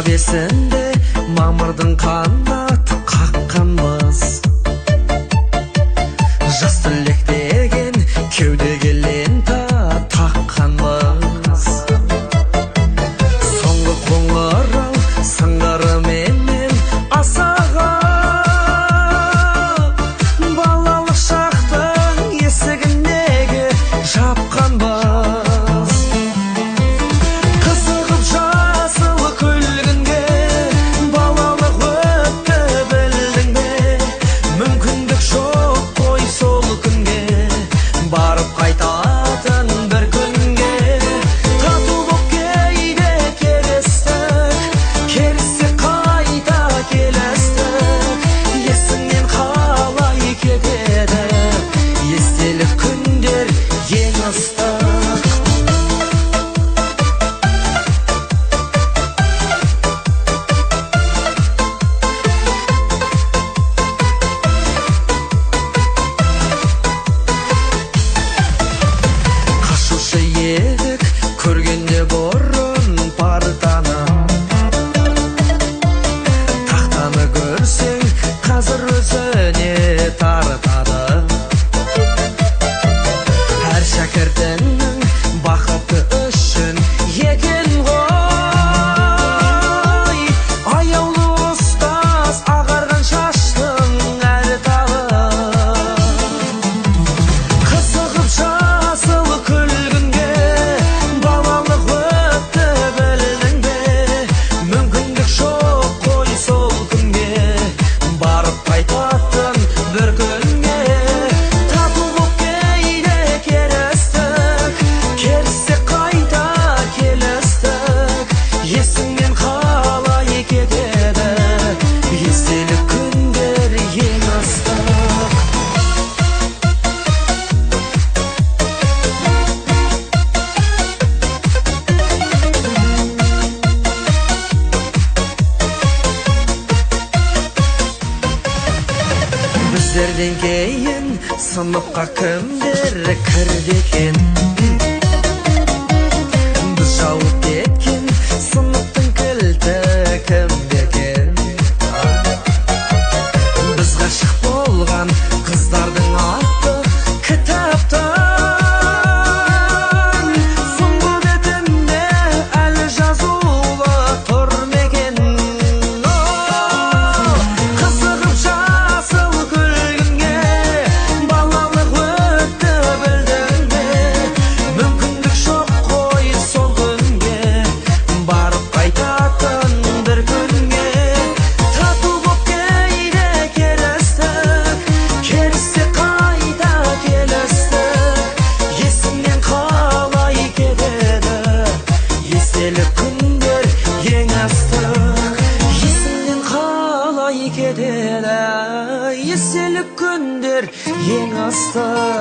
шілдесінде мамырдың қанаты қаққанбыз. Жас түлек деген кеудеге лента таққанбыз. Соңғы қоңырау сыңғырыменен асаға балалық шақтың есігіндегі жапқанбыз. Қызығып жасыл күлгінге балалық өтті білдің бе? Мүмкіндік жоқ қой сол күнге барып қайтатын бір күнге. Тату боп кейде керістік, керіссе қайта келістік. Есіңнен қалай кетеді естелік күндер ең ыстық. Қашушы едік көргенде бұрын партаны, тақтаны көрсең қазір өзіне тартады. Әр шәкіртіңнің бақыты үшін екен ғой. Аяулы ұстаз ағарған шаштың әр талы. Қызығып жасыл күлгінге балалық өтті білдің бе? Мүмкіндік жоқ қой сол күнге барып қайтатын бір күнге. Тату боп кейде керістік, керіссе қайта келістік. Есіңнен қалай кетеді естелік күндер ең ыстық. Біздерден кейін сыныпқа кімдер кірді екен? Біз жауып кеткен сыныптың кілті кімде екен? Біз ғашық болған қыздардың аты кітаптан соңғы бетінде әлі жазулы тұр мекен? Қызығып жасыл күлгінге балалық өтті білдің бе? Мүмкіндік жоқ қой сол күнге барып қайтатын бір күнге. Тату боп кейде керістік, керіссе қайта келістік. Есіңнен қалай кетеді естелік күндер ең ыстық. Есіңнен қалай кетеді естелік күндер ең ыстық.